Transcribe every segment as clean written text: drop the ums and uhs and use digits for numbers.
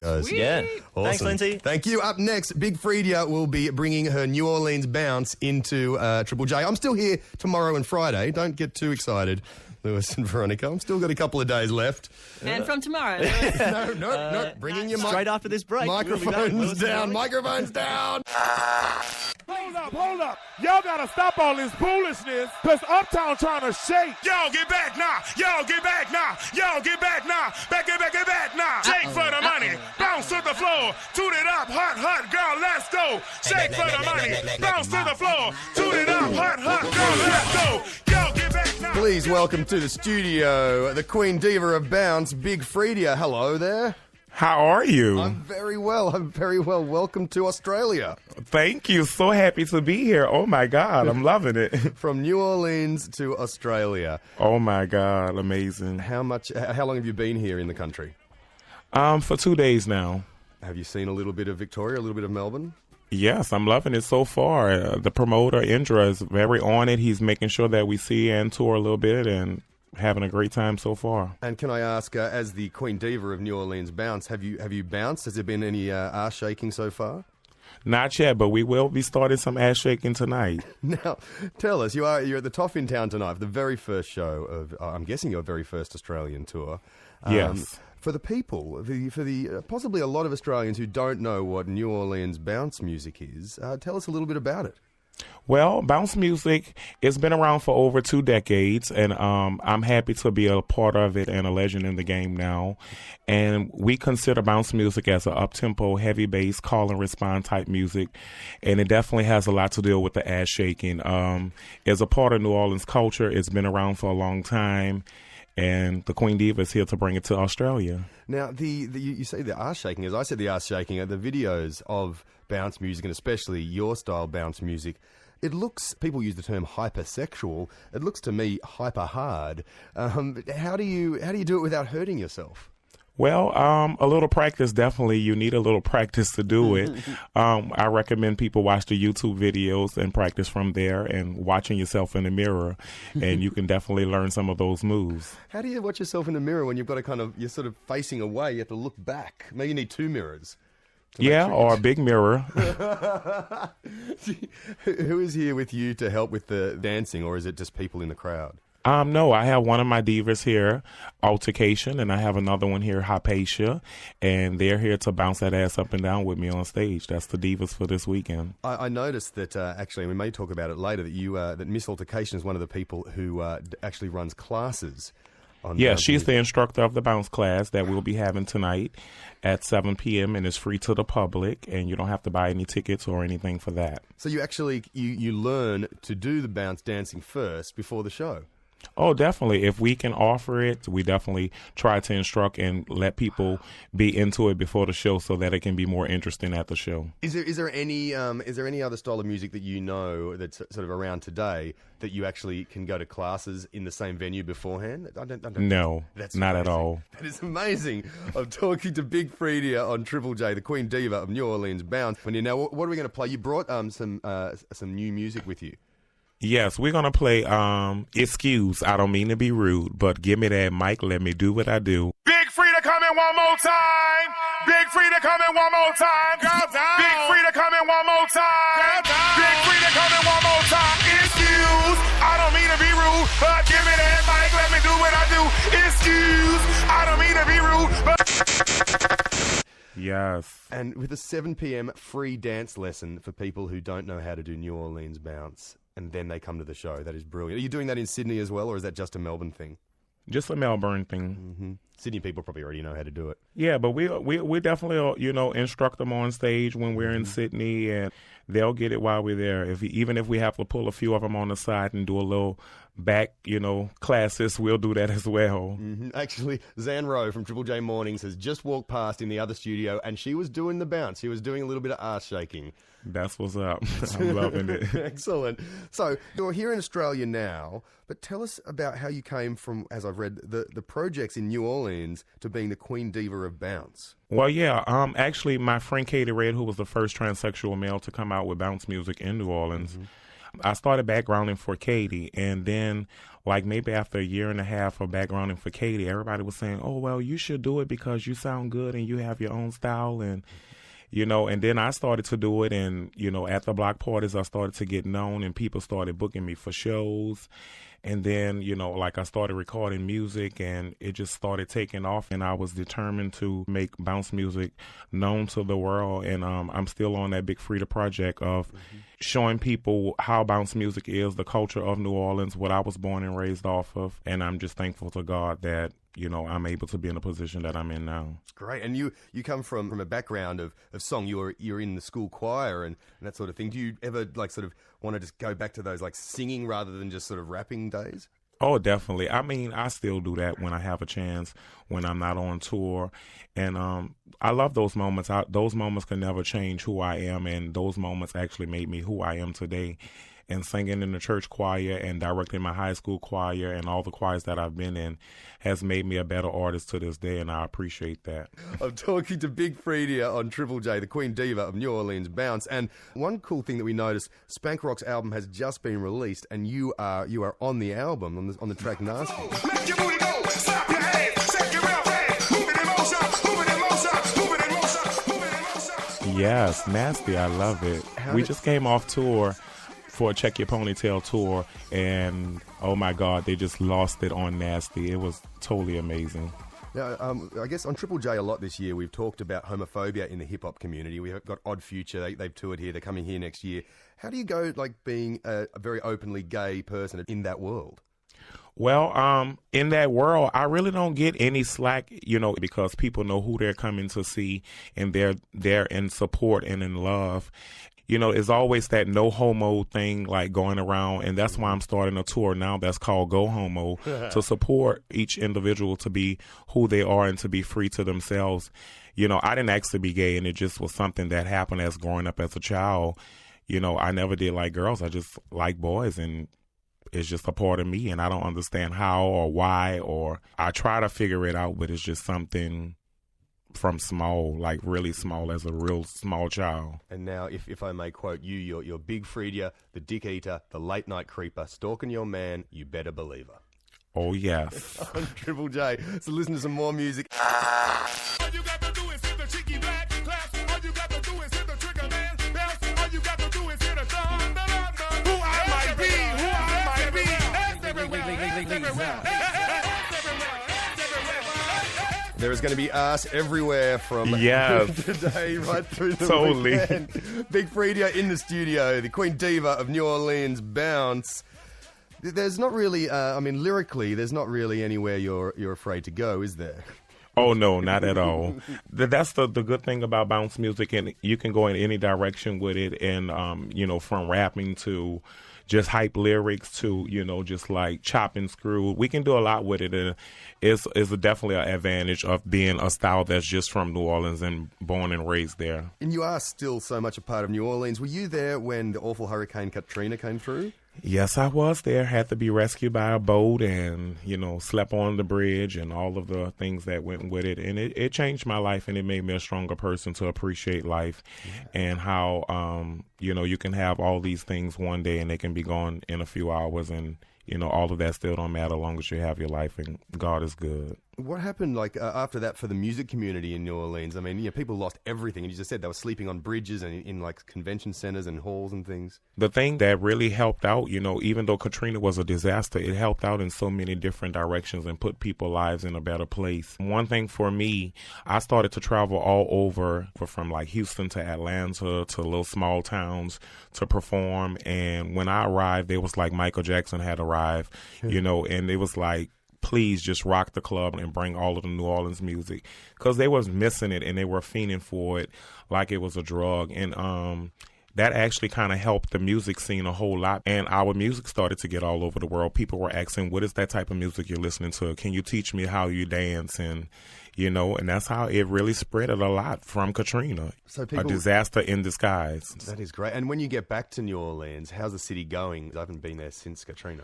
Yeah. Awesome. Thanks, Lindsay. Thank you. Up next, Big Freedia will be bringing her New Orleans bounce into Triple J. I'm still here tomorrow and Friday. Don't get too excited, Lewis and Veronica. I've still got a couple of days left. And from tomorrow. No. Bringing your Straight after this break. microphones down. Microphones down. Hold up. Y'all gotta stop all this foolishness, cause Uptown trying to shake. Y'all get back now. Y'all get back now. Y'all get back now. Back now. Shake for the money. Bounce to the floor. Toot it up. Hot, girl, let's go. Shake for the money. Bounce to the floor. Toot it up. Hot, girl, let's go. Y'all get back now. Please welcome to the studio the Queen Diva of Bounce, Big Freedia. Hello there. How are you? I'm very well. Welcome to Australia. Thank you. So happy to be here. Oh my God, I'm loving it. From New Orleans to Australia. Oh my God, amazing. How long have you been here in the country? For 2 days now. Have you seen a little bit of Victoria, a little bit of Melbourne? Yes, I'm loving it so far. The promoter, Indra, is very on it. He's making sure that we see and tour a little bit and having a great time so far. And can I ask, as the Queen Diva of New Orleans Bounce, have you bounced? Has there been any ass shaking so far? Not yet, but we will be starting some ass shaking tonight. Now, tell us, you're at the Toff in Town tonight for the very first show of, I'm guessing, your very first Australian tour. Yes. For the people, for the possibly a lot of Australians who don't know what New Orleans bounce music is, tell us a little bit about it. Well, bounce music, it's been around for over 2 decades, and I'm happy to be a part of it and a legend in the game now. And we consider bounce music as an up-tempo, heavy bass, call and respond type music, and it definitely has a lot to do with the ass shaking. It's a part of New Orleans culture. It's been around for a long time, and the Queen Diva is here to bring it to Australia. Now, you say the ass shaking. As I said, the ass shaking are the videos of bounce music, and especially your style bounce music. It looks, people use the term hypersexual. It looks to me hyper hard. How do you do it without hurting yourself? Well, a little practice, definitely. You need a little practice to do it. I recommend people watch the YouTube videos and practice from there and watching yourself in the mirror, and you can definitely learn some of those moves. How do you watch yourself in the mirror when you've got you're sort of facing away, you have to look back? Maybe you need 2 mirrors. Yeah, or a big mirror. Who is here with you to help with the dancing, or is it just people in the crowd? No, I have one of my divas here, Altercation, and I have another one here, Hypatia, and they're here to bounce that ass up and down with me on stage. That's the divas for this weekend. I noticed that, actually, we may talk about it later, that that Miss Altercation is one of the people who actually runs classes. Yeah, she's the instructor of the bounce class that we'll be having tonight at 7 p.m. and it's free to the public, and you don't have to buy any tickets or anything for that. So you actually you learn to do the bounce dancing first before the show? Oh, definitely. If we can offer it, we definitely try to instruct and let people be into it before the show so that it can be more interesting at the show. Is there any other style of music that you know that's sort of around today that you actually can go to classes in the same venue beforehand? No, that's not amazing. at all. That is amazing. I'm talking to Big Freedia on Triple J, the Queen Diva of New Orleans Bounce. Now, what are we going to play? You brought some new music with you. Yes, we're going to play Excuse. I don't mean to be rude, but give me that mic. Let me do what I do. Big Freedia coming one more time. Big Freedia coming one more time. Big Freedia coming one more time. Big Freedia coming one more time. Excuse. I don't mean to be rude, but give me that mic. Let me do what I do. Excuse. I don't mean to be rude, but... Yes. And with a 7 p.m. free dance lesson for people who don't know how to do New Orleans bounce, and then they come to the show. That is brilliant. Are you doing that in Sydney as well, or is that just a Melbourne thing? Just a Melbourne thing. Mm-hmm. Sydney people probably already know how to do it. Yeah, but we definitely, instruct them on stage when we're in Sydney, and they'll get it while we're there. Even if we have to pull a few of them on the side and do a little back, classes, we'll do that as well. Mm-hmm. Actually, Zan Rowe from Triple J Mornings has just walked past in the other studio, and she was doing the bounce. She was doing a little bit of ass shaking. That's what's up. I'm loving it. Excellent. So you're here in Australia now, but tell us about how you came from, as I've read, the projects in New Orleans to being the Queen Diva of Bounce. Well, yeah. Actually, my friend Katie Red, who was the first transsexual male to come out with bounce music in New Orleans, I started backgrounding for Katie, and then like maybe after a year and a half of backgrounding for Katie, everybody was saying, oh, well, you should do it because you sound good and you have your own style. And, and then I started to do it. And, at the block parties, I started to get known and people started booking me for shows. And then, I started recording music and it just started taking off. And I was determined to make bounce music known to the world. And I'm still on that Big FREEDIA project of showing people how bounce music is, the culture of New Orleans, what I was born and raised off of. And I'm just thankful to God that, I'm able to be in the position that I'm in now. Great. And you come from a background of song. You're in the school choir and that sort of thing. Do you ever sort of want to just go back to those singing rather than just sort of rapping days? Oh, definitely. I mean, I still do that when I have a chance, when I'm not on tour. And I love those moments. Those moments can never change who I am. And those moments actually made me who I am today. And singing in the church choir and directing my high school choir and all the choirs that I've been in has made me a better artist to this day, and I appreciate that. I'm talking to Big FREEDIA on Triple J, the Queen Diva of New Orleans Bounce. And one cool thing that we noticed, Spank Rock's album has just been released, and you are on the album on the track Nasty. Let your booty go, slap your hands, shake it real fast, move it in motion, move it in motion, move it in motion, move it in motion. Yes, Nasty, I love it. We just came off tour for a Check Your Ponytail tour, and oh my God, they just lost it on Nasty. It was totally amazing. Now, I guess on Triple J a lot this year, we've talked about homophobia in the hip-hop community. We've got Odd Future, they've toured here, they're coming here next year. How do you go, being a very openly gay person in that world? Well, in that world, I really don't get any slack, because people know who they're coming to see, and they're there in support and in love. It's always that no homo thing going around, and that's why I'm starting a tour now that's called Go Homo to support each individual to be who they are and to be free to themselves. I didn't ask to be gay, and it just was something that happened as growing up as a child. I never did like girls. I just like boys, and it's just a part of me, and I don't understand how or why, or I try to figure it out, but it's just something from small, really small, as a real small child. And now, if I may quote you, you're Big FREEDIA, the dick eater, the late night creeper, stalking your man, you better believe her. Oh, yes. On Triple J. So listen to some more music. All you got to do is hit the cheeky black clap. All you got to do is hit the trigger man bounce. All you got to do is hit a thumb. Who I might be, who I might be. Everywhere. There is going to be ass everywhere from today right through the weekend. Big FREEDIA in the studio, the Queen Diva of New Orleans Bounce. There's not really, lyrically, there's not really anywhere you're afraid to go, is there? Oh, no, not at all. That's the good thing about bounce music, and you can go in any direction with it, and, from rapping to just hype lyrics to, just chop and screw. We can do a lot with it, and it's definitely an advantage of being a style that's just from New Orleans and born and raised there. And you are still so much a part of New Orleans. Were you there when the awful Hurricane Katrina came through? Yes, I was there. Had to be rescued by a boat and, slept on the bridge and all of the things that went with it. And it changed my life, and it made me a stronger person to appreciate life and how, you can have all these things one day and they can be gone in a few hours, and, all of that still don't matter as long as you have your life, and God is good. What happened after that for the music community in New Orleans? I mean, people lost everything, and you just said they were sleeping on bridges and in convention centers and halls and things. The thing that really helped out, even though Katrina was a disaster, it helped out in so many different directions and put people's lives in a better place. One thing for me, I started to travel all over, from Houston to Atlanta to little small towns to perform. And when I arrived, it was like Michael Jackson had arrived, and it was like, please just rock the club and bring all of the New Orleans music, because they was missing it and they were fiending for it like it was a drug. And that actually kind of helped the music scene a whole lot. And our music started to get all over the world. People were asking, what is that type of music you're listening to? Can you teach me how you dance? And, and that's how it really spread it a lot from Katrina. So a disaster in disguise. That is great. And when you get back to New Orleans, how's the city going? I haven't been there since Katrina.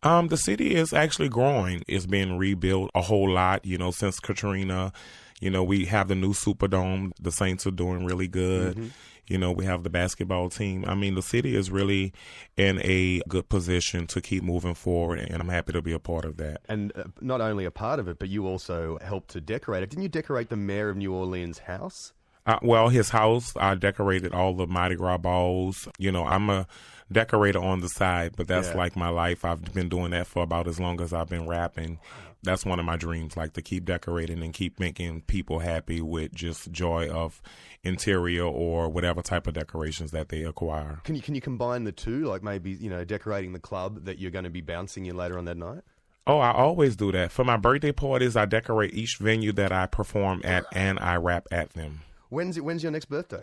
The city is actually growing. It's been rebuilt a whole lot, since Katrina. You know, we have the new Superdome. The Saints are doing really good. Mm-hmm. You know, we have the basketball team. I mean, the city is really in a good position to keep moving forward, and I'm happy to be a part of that. And not only a part of it, but you also helped to decorate it. Didn't you decorate the mayor of New Orleans' house? Well, his house, I decorated all the Mardi Gras balls. You know, I'm a decorator on the side, but that's like my life. I've been doing that for about as long as I've been rapping. That's one of my dreams, like to keep decorating and keep making people happy with just joy of interior or whatever type of decorations that they acquire. Can you combine the two, like maybe, you know, decorating the club that you're going to be bouncing in later on that night? Oh, I always do that. For my birthday parties, I decorate each venue that I perform at and I rap at them. When's your next birthday?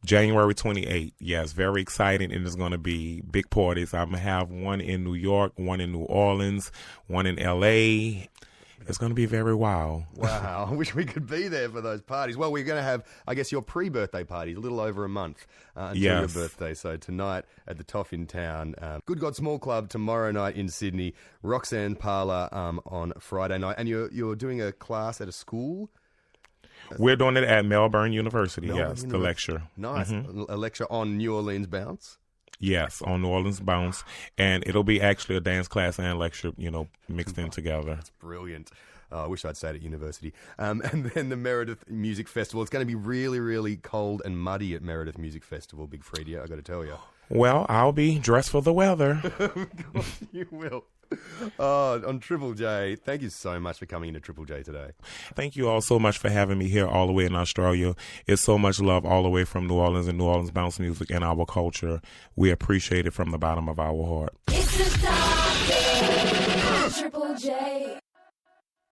January 28th. Yes, very exciting. And it's going to be big parties. I'm going to have one in New York, one in New Orleans, one in L.A. It's going to be very wild. Wow. I wish we could be there for those parties. Well, we're going to have, I guess, your pre-birthday party, a little over a month until your birthday. So tonight at the Toff in town, Good God Small Club tomorrow night in Sydney, Roxanne Parlour on Friday night. And you're doing a class at a school? We're doing it at Melbourne University, Melbourne the University. lecture. Nice. A lecture on New Orleans bounce? Yes, on New Orleans bounce. And it'll be actually a dance class and lecture, you know, mixed in together. That's brilliant. I wish I'd stayed at university. And then the Meredith Music Festival. It's going to be really, really cold and muddy at Meredith Music Festival, Big Freedia, I got to tell you. Well, I'll be dressed for the weather. Of course you will. On Triple J, thank you so much for coming into Triple J today. Thank you all so much for having me here all the way in Australia. It's so much love all the way from New Orleans and New Orleans bounce music and our culture. We appreciate it from the bottom of our heart. It's the Triple J.